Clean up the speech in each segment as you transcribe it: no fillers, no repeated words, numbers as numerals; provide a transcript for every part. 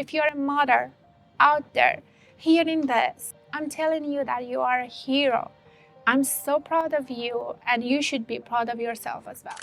If you're a mother out there hearing this, I'm telling you that you are a hero. I'm so proud of you, and you should be proud of yourself as well.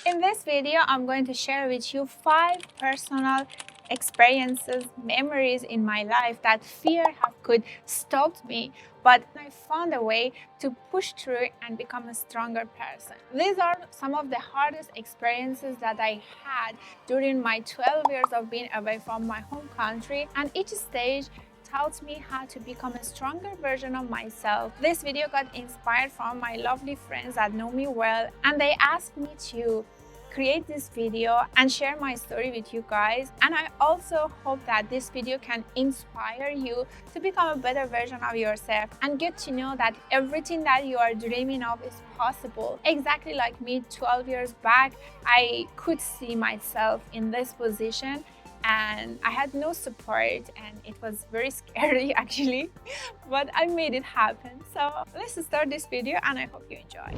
In this video, I'm going to share with you 5 personal experiences, memories in my life that fear could stop me, but I found a way to push through and become a stronger person. These are some of the hardest experiences that I had during my 12 years of being away from my home country, and each stage taught me how to become a stronger version of myself. This video got inspired from my lovely friends that know me well, and they asked me to create this video and share my story with you guys. And I also hope that this video can inspire you to become a better version of yourself and get to know that everything that you are dreaming of is possible. Exactly like me 12 years back, I could see myself in this position and I had no support, and it was very scary actually, but I made it happen. So let's start this video and I hope you enjoy.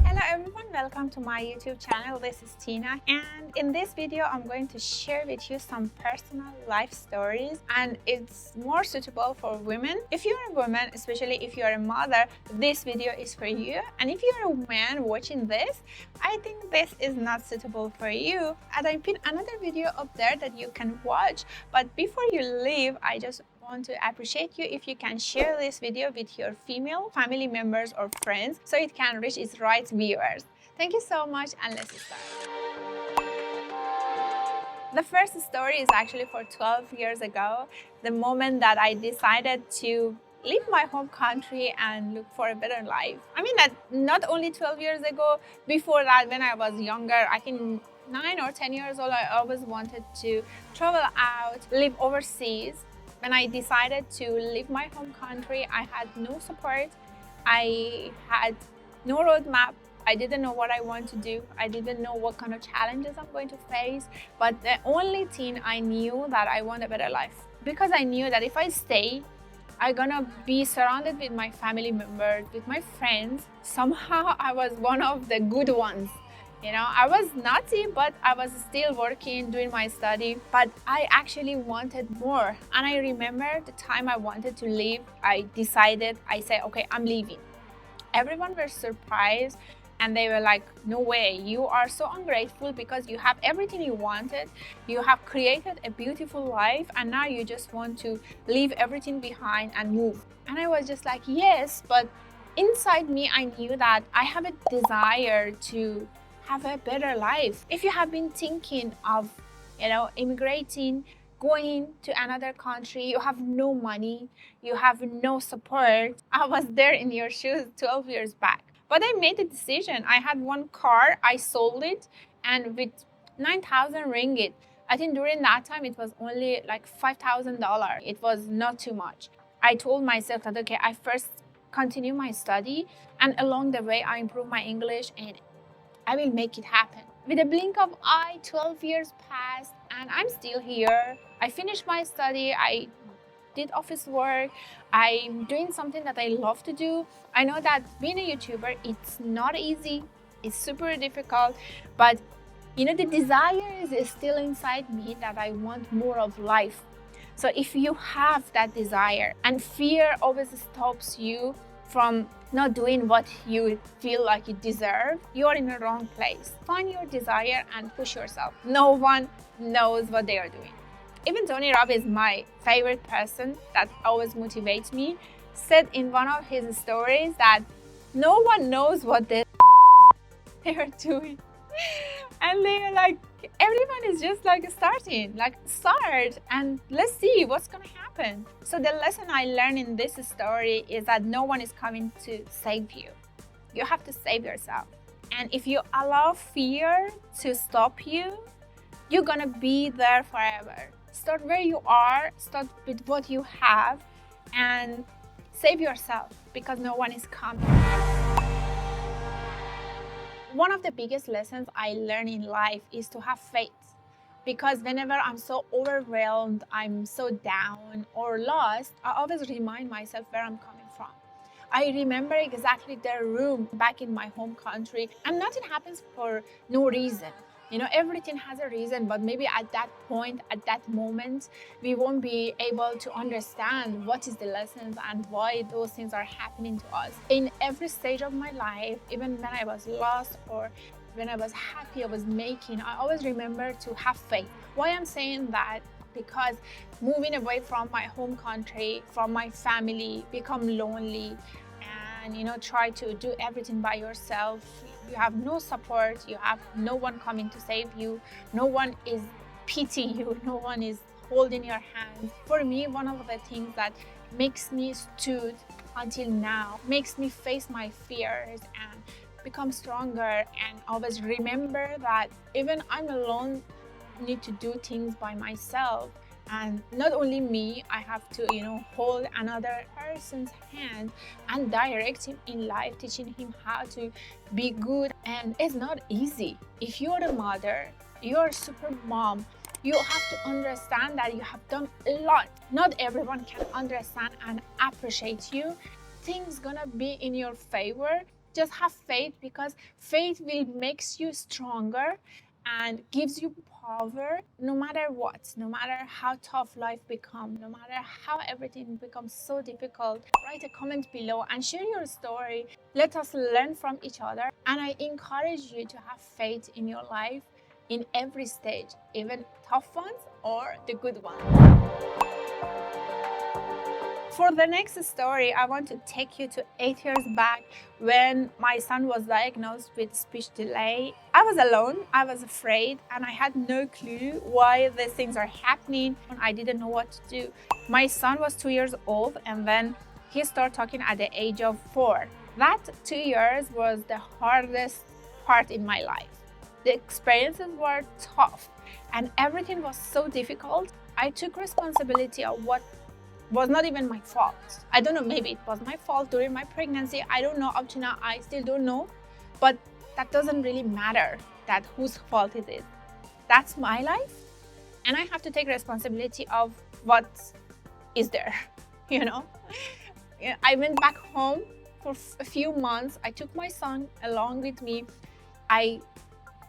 Hello everyone, welcome to my YouTube channel. This is Tina, and in this video I'm going to share with you some personal life stories, and it's more suitable for women. If you're a woman, especially if you're a mother, this video is for you. And if you're a man watching this, I think this is not suitable for you. And I put another video up there that you can watch. But before you leave, I just want to appreciate you if you can share this video with your female family members or friends so it can reach its right viewers. Thank you so much, and let's start. The first story is actually for 12 years ago, the moment that I decided to leave my home country and look for a better life. I mean that not only 12 years ago, before that when I was younger, I think 9 or 10 years old, I always wanted to travel out, live overseas. When I decided to leave my home country, I had no support. I had no roadmap. I didn't know what I want to do. I didn't know what kind of challenges I'm going to face. But the only thing I knew that I want a better life. Because I knew that if I stay, I'm gonna be surrounded with my family members, with my friends. Somehow I was one of the good ones. You know, I was naughty, but I was still working, doing my study, but I actually wanted more. And I remember the time I wanted to leave, I said, okay, I'm leaving. Everyone was surprised and they were like, no way, you are so ungrateful because you have everything you wanted. You have created a beautiful life and now you just want to leave everything behind and move. And I was just like, yes, but inside me, I knew that I have a desire to have a better life. If you have been thinking of, immigrating, going to another country, you have no money, you have no support. I was there in your shoes 12 years back. But I made a decision. I had one car, I sold it, and with 9,000 ringgit, I think during that time it was only like $5,000. It was not too much. I told myself that, okay, I first continue my study, and along the way I improve my English and I will make it happen. With a blink of eye, 12 years passed and I'm still here. I finished my study, I did office work, I'm doing something that I love to do. I know that being a YouTuber, it's not easy, it's super difficult, but the desire is still inside me that I want more of life. So if you have that desire and fear always stops you from not doing what you feel like you deserve, you are in the wrong place. Find your desire and push yourself. No one knows what they are doing. Even Tony Robbins, my favorite person that always motivates me, said in one of his stories that no one knows what they are doing. And they are like, everyone is just like starting, like start and let's see what's gonna happen. So the lesson I learned in this story is that no one is coming to save you. You have to save yourself. And if you allow fear to stop you, you're gonna be there forever. Start where you are, start with what you have, and save yourself because no one is coming. One of the biggest lessons I learned in life is to have faith, because whenever I'm so overwhelmed, I'm so down or lost, I always remind myself where I'm coming from. I remember exactly the room back in my home country, and nothing happens for no reason. You know, everything has a reason, but maybe at that point, at that moment, we won't be able to understand what is the lessons and why those things are happening to us. In every stage of my life, even when I was lost or when I was happy, I was making, I always remember to have faith. Why I'm saying that? Because moving away from my home country, from my family, become lonely, and try to do everything by yourself. You have no support, you have no one coming to save you, no one is pitying you, no one is holding your hand. For me, one of the things that makes me stood until now, makes me face my fears and become stronger, and always remember that even I'm alone, need to do things by myself. And not only me, I have to hold another person's hand and direct him in life, teaching him how to be good. And it's not easy. If you're a mother, you're a super mom, you have to understand that you have done a lot. Not everyone can understand and appreciate you. Things gonna be in your favor. Just have faith, because faith will makes you stronger and gives you power no matter what, no matter how tough life becomes, no matter how everything becomes so difficult. Write a comment below and share your story. Let us learn from each other. And I encourage you to have faith in your life in every stage, even tough ones or the good ones. For the next story, I want to take you to 8 years back when my son was diagnosed with speech delay. I was alone, I was afraid, and I had no clue why these things are happening. I didn't know what to do. My son was 2 years old, and then he started talking at the age of 4. That 2 years was the hardest part in my life. The experiences were tough, and everything was so difficult. I took responsibility of what was not even my fault. I don't know, maybe it was my fault during my pregnancy. I don't know, up to now I still don't know, but that doesn't really matter, that whose fault it is. That's my life, and I have to take responsibility of what is there. I went back home for a few months. I took my son along with me. I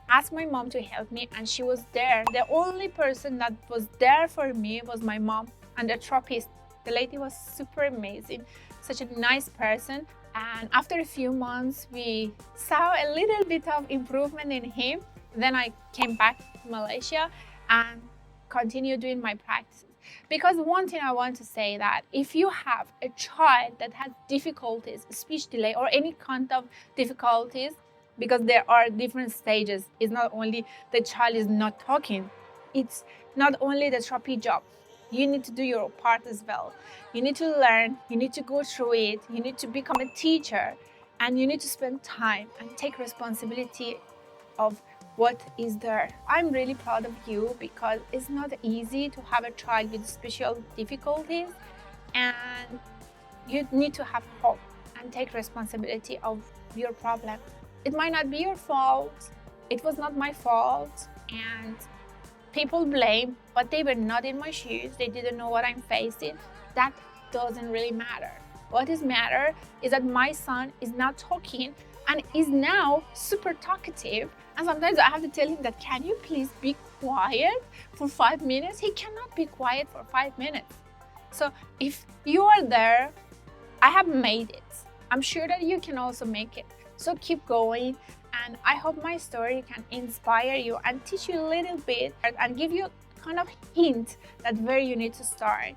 asked my mom to help me, and she was there. The only person that was there for me was my mom and the therapist. The lady was super amazing, such a nice person. And after a few months, we saw a little bit of improvement in him. Then I came back to Malaysia and continued doing my practices. Because one thing I want to say, that if you have a child that has difficulties, speech delay or any kind of difficulties, because there are different stages. It's not only the child is not talking, it's not only the therapy job. You need to do your part as well. You need to learn, you need to go through it, you need to become a teacher, and you need to spend time and take responsibility of what is there. I'm really proud of you, because it's not easy to have a child with special difficulties, and you need to have hope and take responsibility of your problem. It might not be your fault, it was not my fault, and people blame, but they were not in my shoes. They didn't know what I'm facing. That doesn't really matter. What is matter is that my son is now talking and is now super talkative. And sometimes I have to tell him that, can you please be quiet for 5 minutes? He cannot be quiet for 5 minutes. So if you are there, I have made it. I'm sure that you can also make it. So keep going. And I hope my story can inspire you and teach you a little bit and give you kind of hint that where you need to start.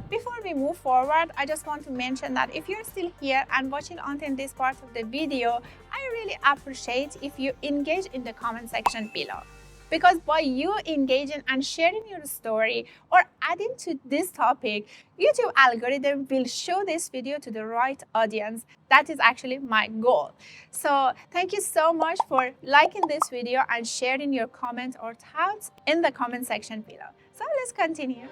Before we move forward, I just want to mention that if you're still here and watching until this part of the video, I really appreciate if you engage in the comment section below. Because by you engaging and sharing your story or adding to this topic, YouTube algorithm will show this video to the right audience. That is actually my goal. So thank you so much for liking this video and sharing your comments or thoughts in the comment section below. So let's continue.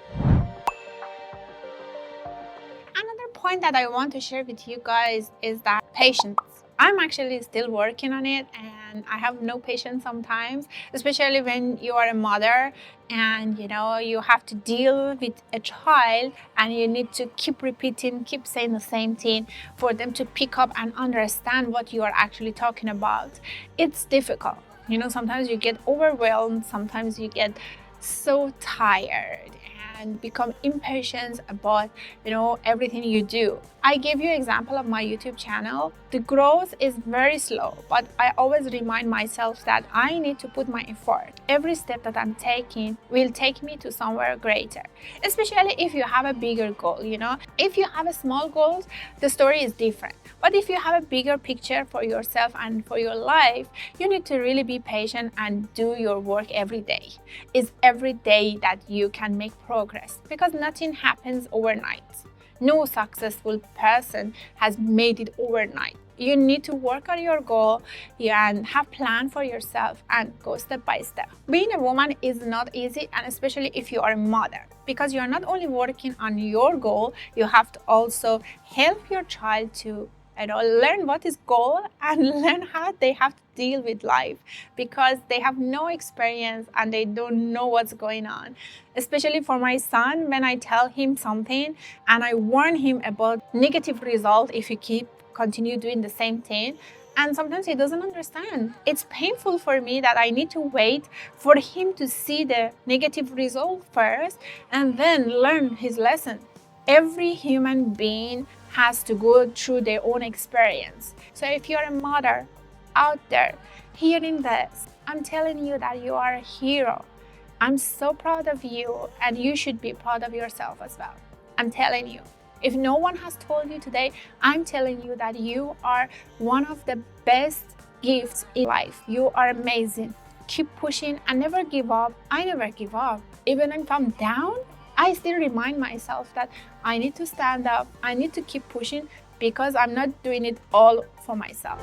Another point that I want to share with you guys is that patience. I'm actually still working on it, and I have no patience sometimes, especially when you are a mother and you have to deal with a child and you need to keep repeating, keep saying the same thing for them to pick up and understand what you are actually talking about. It's difficult. You know, sometimes you get overwhelmed, sometimes you get so tired and become impatient about, you know, everything you do. I gave you an example of my YouTube channel. The growth is very slow, but I always remind myself that I need to put my effort. Every step that I'm taking will take me to somewhere greater, especially if you have a bigger goal. You know, if you have a small goals, the story is different. But if you have a bigger picture for yourself and for your life, you need to really be patient and do your work every day. It's every day that you can make progress, because nothing happens overnight. No successful person has made it overnight. You need to work on your goal and have plan for yourself and go step by step. Being a woman is not easy, and especially if you are a mother, because you're not only working on your goal, you have to also help your child to learn what is goal and learn how they have to deal with life, because they have no experience and they don't know what's going on. Especially for my son, when I tell him something and I warn him about negative result if you continue doing the same thing, and sometimes he doesn't understand. It's painful for me that I need to wait for him to see the negative result first and then learn his lesson. Every human being has to go through their own experience. So if you're a mother out there hearing this, I'm telling you that you are a hero. I'm so proud of you, and you should be proud of yourself as well. I'm telling you. If no one has told you today, I'm telling you that you are one of the best gifts in life. You are amazing. Keep pushing and never give up. I never give up. Even if I'm down, I still remind myself that I need to stand up. I need to keep pushing, because I'm not doing it all for myself.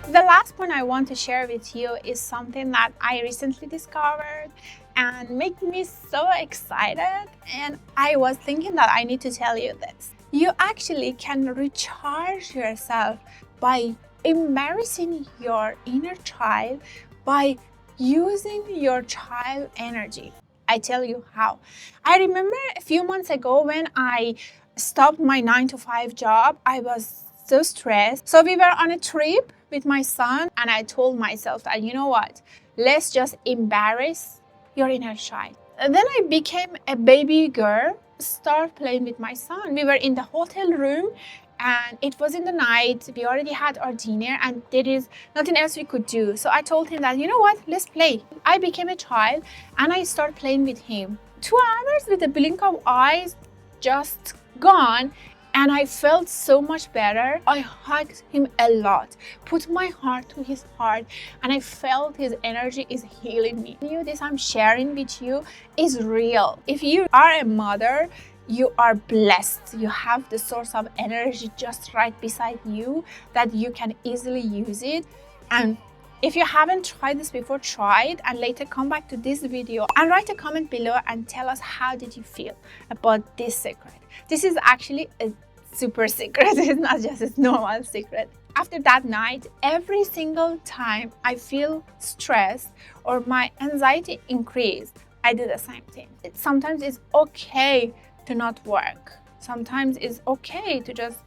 The last point I want to share with you is something that I recently discovered and make me so excited, and I was thinking that I need to tell you this. You actually can recharge yourself by embarrassing your inner child, by using your child energy. I tell you how. I remember a few months ago when I stopped my 9-to-5 job, I was so stressed. So we were on a trip with my son, and I told myself that, you know what, let's just embarrass your inner child. And then I became a baby girl, start playing with my son. We were in the hotel room, and it was in the night. We already had our dinner, and there is nothing else we could do. So I told him that, you know what, let's play. I became a child and I started playing with him. 2 hours with a blink of eyes just gone, and I felt so much better. I hugged him a lot, put my heart to his heart, and I felt his energy is healing me. This I'm sharing with you is real. If you are a mother, you are blessed. You have the source of energy just right beside you that you can easily use it. And if you haven't tried this before, try it, and later come back to this video and write a comment below and tell us how did you feel about this secret. This is actually a super secret. It's not just a normal secret. After that night, every single time I feel stressed or my anxiety increased, I do the same thing. Sometimes it's okay to not work. Sometimes it's okay to just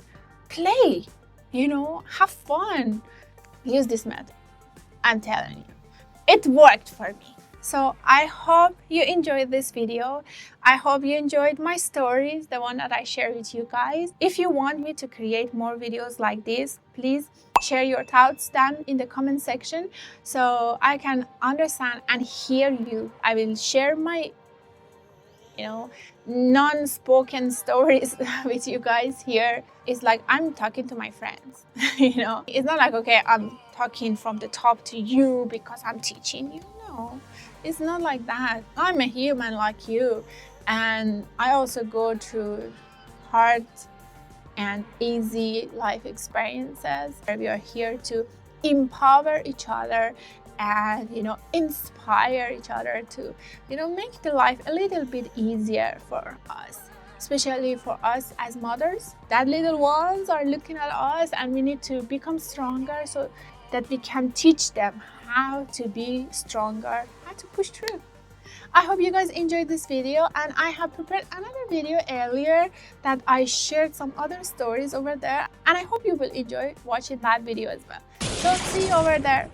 play, have fun. Use this method. I'm telling you, it worked for me. So I hope you enjoyed this video. I hope you enjoyed my stories, the one that I share with you guys. If you want me to create more videos like this, please share your thoughts down in the comment section so I can understand and hear you. I will share my non-spoken stories with you guys here. It's like I'm talking to my friends. It's not like, okay, I'm talking from the top to you because I'm teaching you. No, it's not like that. I'm a human like you, and I also go through hard and easy life experiences. We are here to empower each other and inspire each other to make the life a little bit easier for us, especially for us as mothers. That little ones are looking at us, and we need to become stronger so that we can teach them how to be stronger, how to push through. I hope you guys enjoyed this video, and I have prepared another video earlier that I shared some other stories over there, and I hope you will enjoy watching that video as well. So see you over there.